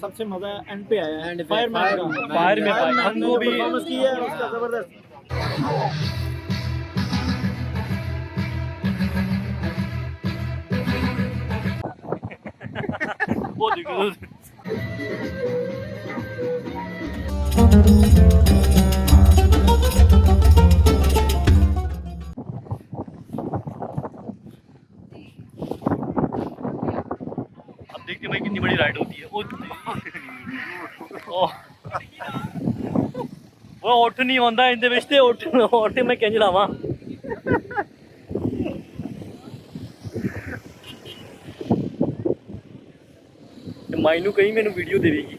सबसे मजा एंड पे आया है। फायर में हमको भी परफॉर्मेंस की है उसका जबरदस्त। वो देखो देखते भाई कितनी बड़ी राइड होती है। वो उठ नहीं होता इनके बेचते उठ मैं कहीं लावा माइनू कहीं मैंने वीडियो देगी।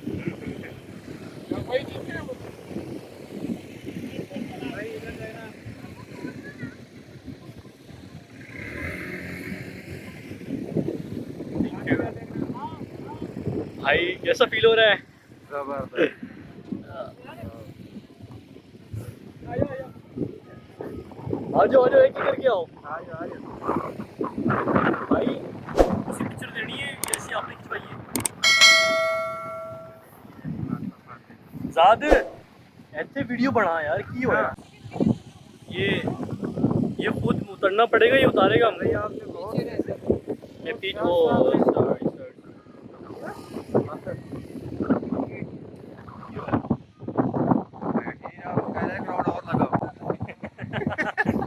भाई कैसा फील हो रहा है? आ जाओ एक ही करके आओ। भाई उसी पिक्चर देनी है जैसी आपने खिंचवाई है। ज़ाद ऐसे वीडियो बना यार की हो रहा ये खुद उतरना पड़ेगा, ये उतारेगा हम नहीं आपने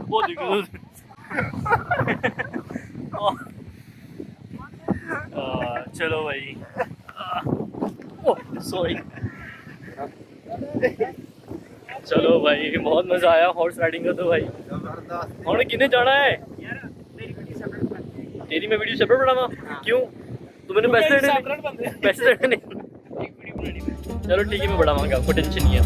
वो देखो चलो भाई सॉरी चलो भाई बहुत मजा आया हॉर्स राइडिंग का। तो भाई हमने कितने जाना है? तेरी मैं वीडियो सेपरेट बनावा क्यों? तो मैंने पैसे नहीं। चलो ठीक है मैं बढ़ावांगा, आपको टेंशन नहीं है।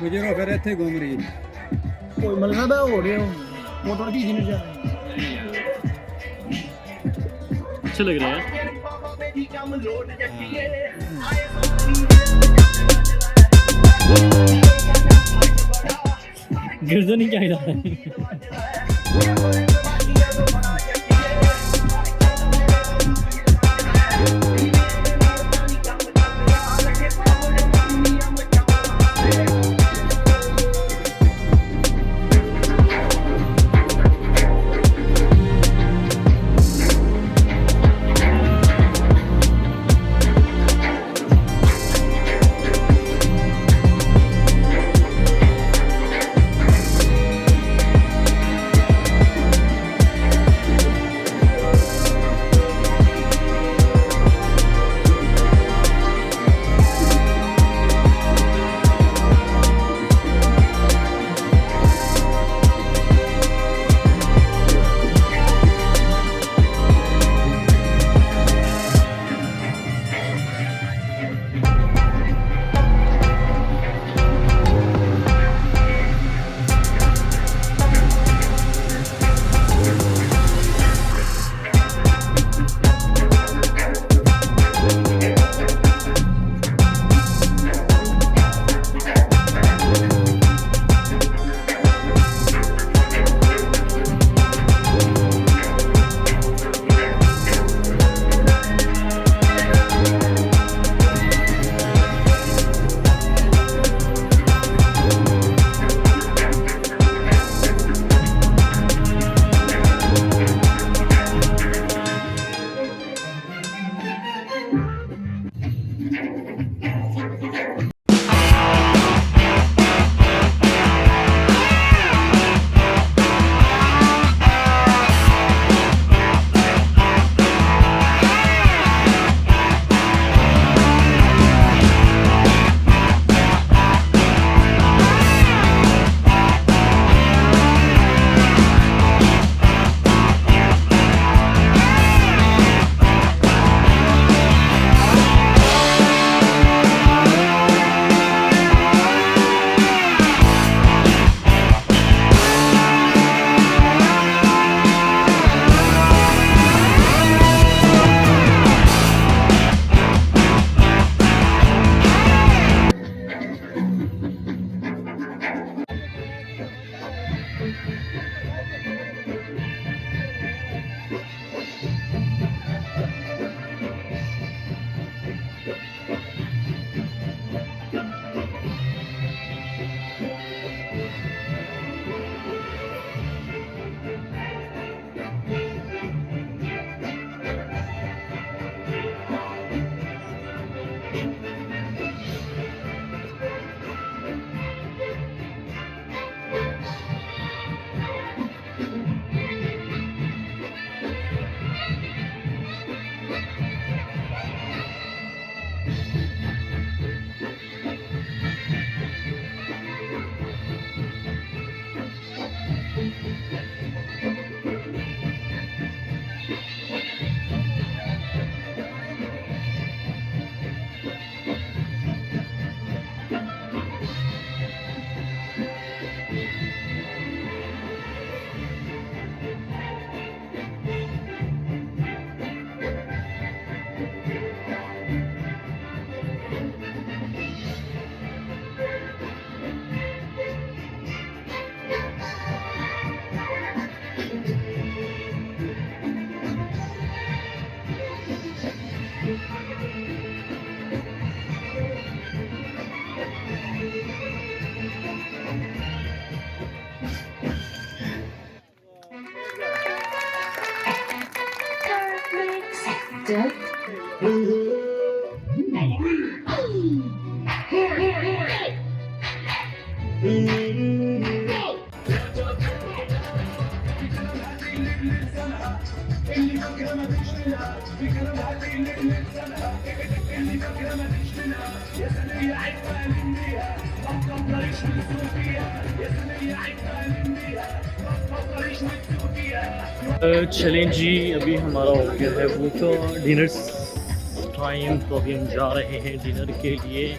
गुजरो फिर इतने घूम रही कोई मतलब हो रहे हो मोटर की जिन्हें जा अच्छा लग रहा है। गिरजो नहीं क्या है चलें जी, अभी हमारा हो गया है वो तो डिनर टाइम, तो अभी हम जा रहे हैं डिनर के लिए।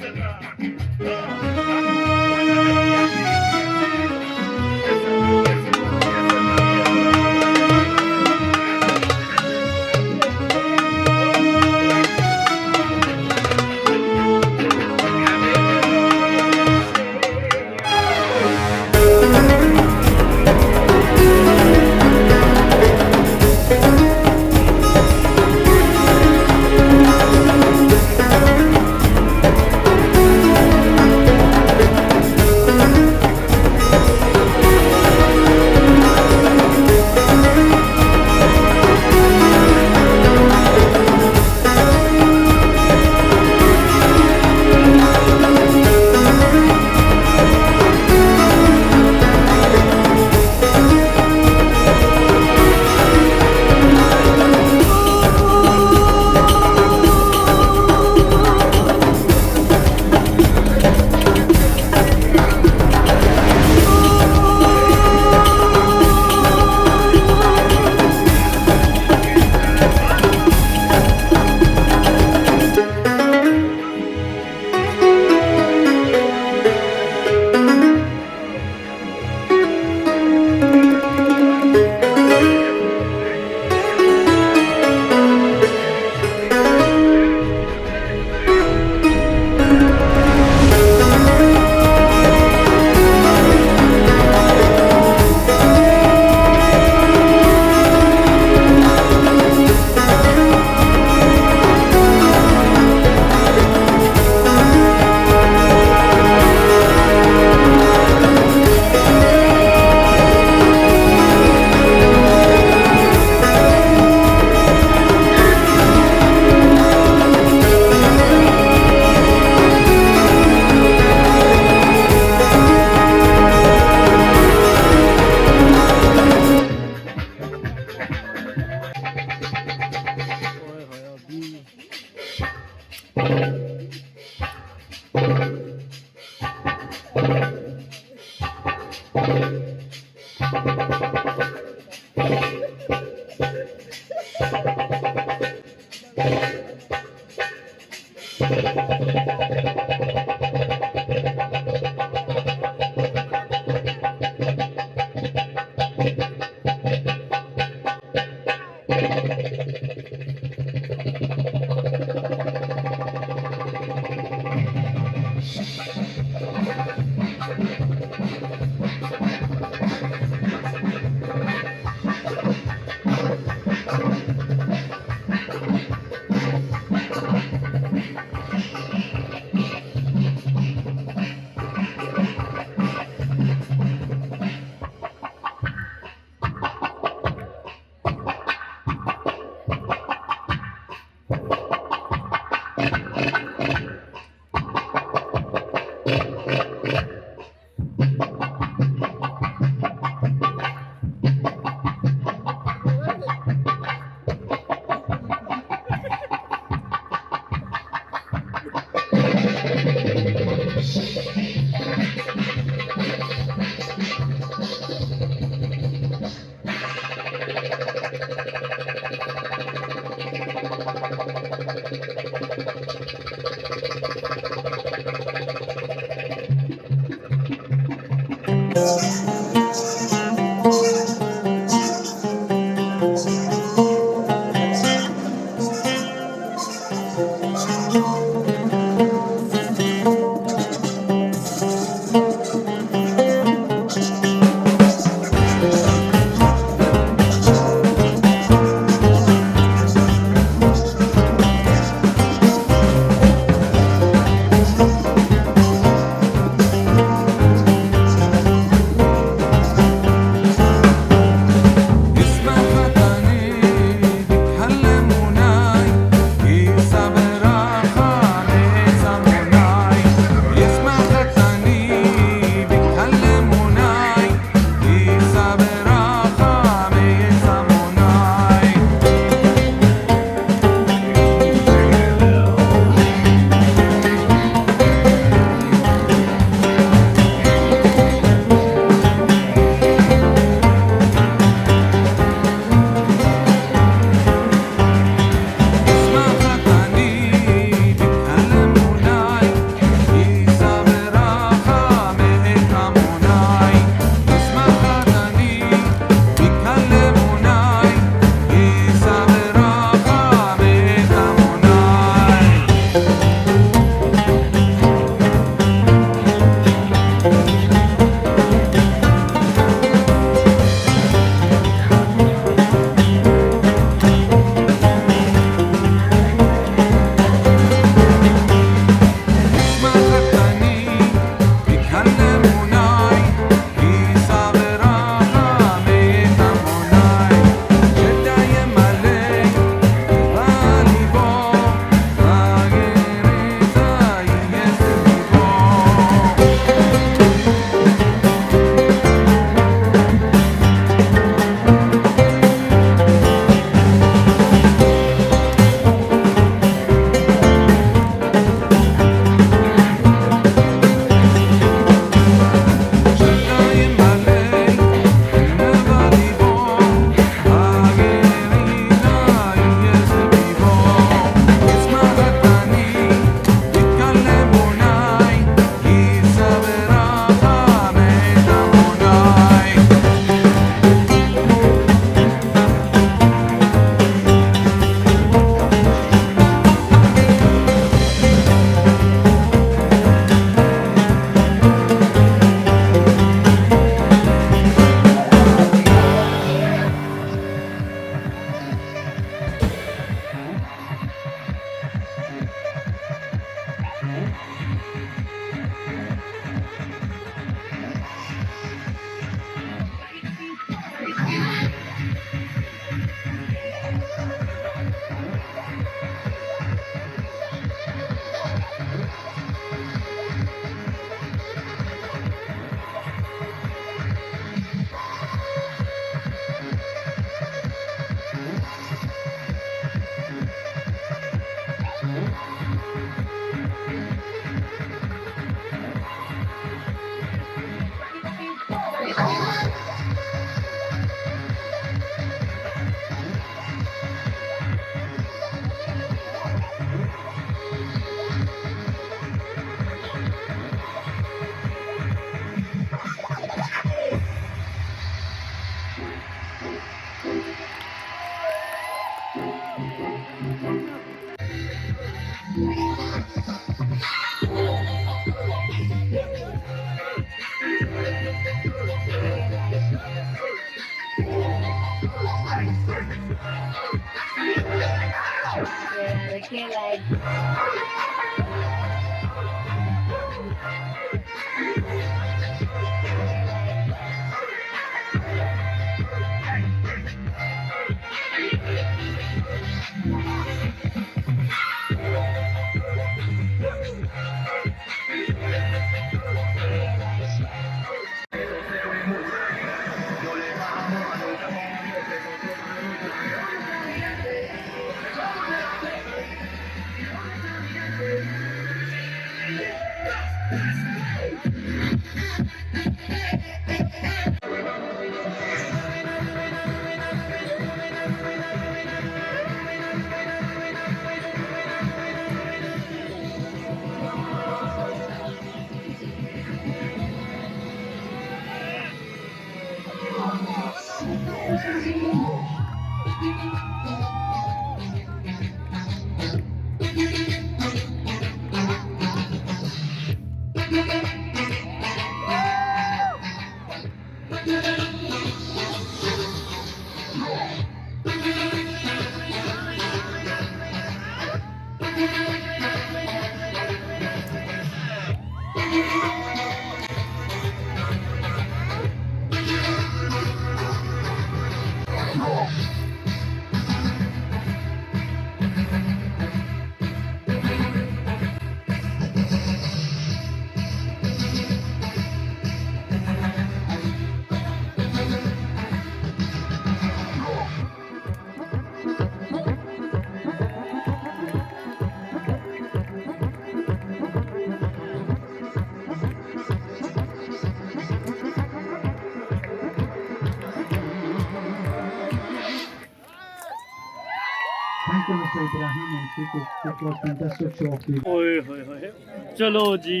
Thank you, Mr. Ibrahim, and thank you. That was fantastic show of you. ओए होए होए चलो जी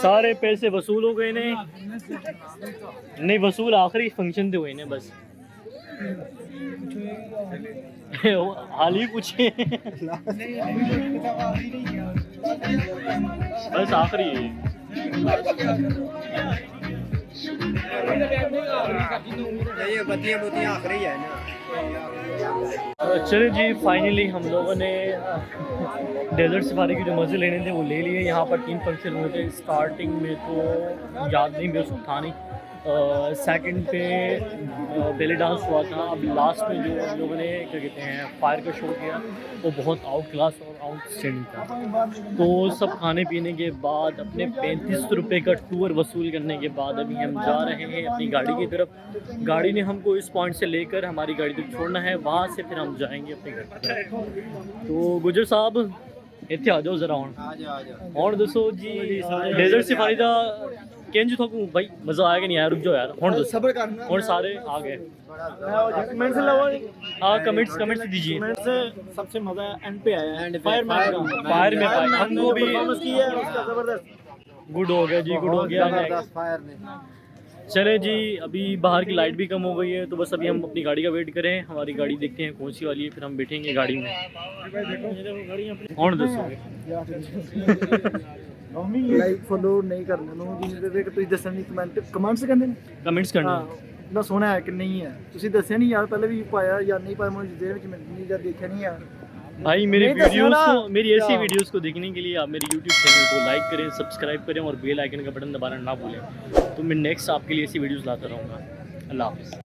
सारे पैसे वसूल हो गए ने नहीं वसूल आखिरी फंक्शन थे हुए ने बस हाल ही पूछे बस आखिरी ये बत्तियां बुत्तियां आखिरी है ना। चलिए जी फाइनली हम लोगों ने डेजर्ट सफारी की जो मज़े लेने थे वो ले लिए। यहाँ पर 3 फंक्शन हुए थे। स्टार्टिंग में तो याद नहीं मेरे को था नहीं, सेकंड पे बेली डांस हुआ था। अब लास्ट में जो हम लोगों ने क्या कहते हैं फायर का शो किया वो बहुत आउट क्लास और आउटस्टैंडिंग था। तो सब खाने पीने के बाद अपने 35 रुपये का टूर वसूल करने के बाद अभी हम जा रहे हैं अपनी गाड़ी की तरफ। गाड़ी ने हमको इस पॉइंट से लेकर हमारी गाड़ी तक छोड़ना है, वहाँ से फिर हम जाएंगे अपने घर पर। तो गुजर साहब इतने आ जाओ ज़रा और दसो जी डेजर्ट सफारी का केंज थोकू भाई मज़ा आया कि नहीं आया? रुक जाओ यार और सब्र करना और सारे आ गए। कमेंट से लगा हाँ कमेंट्स दीजिए। कमेंट से सबसे मजा एंड पे आया एंड फायर में हमको भी परफॉर्मेंस की है उसका जबरदस्त गुड हो गया जी, गुड हो गया। फायर ने चले जी अभी बाहर की लाइट भी कम हो गई है तो बस अभी हम अपनी गाड़ी का वेट करें। हमारी गाड़ी देखते हैं कौन सी वाली है, फिर हम बैठेंगे गाड़ी में। और दसो ਲਾਈਕ ਫੋਲੋ ਨਹੀਂ ਕਰਨਾ ਨੂੰ ਜਿਹਦੇ ਤੇ ਤੁਸੀਂ ਦੱਸਣ ਦੀ ਕਮੈਂਟਸ ਕਰਨੇ ਨੇ कमेंट्स करना ਨਾ ਸੋਹਣਾ ਹੈ ਕਿ ਨਹੀਂ ਹੈ ਤੁਸੀਂ ਦੱਸਿਆ ਨਹੀਂ ਯਾਰ ਪਹਿਲੇ ਵੀ ਪਾਇਆ ਜਾਂ ਨਹੀਂ ਪਾਇਆ ਮੈਨੂੰ ਜਿਹਦੇ ਵਿੱਚ ਮੈਨੂੰ ਨਹੀਂ ਜਾਂ ਦੇਖਿਆ ਨਹੀਂ ਯਾਰ भाई मेरी नहीं तो वीडियोस सुना। को, मेरी ऐसी क्या? वीडियोस को देखने के लिए आप मेरे यूट्यूब चैनल को लाइक करें, सब्सक्राइब करें और बेल आइकन का बटन दबाना ना भूलें। तो मैं नेक्स्ट आपके लिए ऐसी वीडियोस लाता रहूँगा। अल्लाह हाफ़िज़।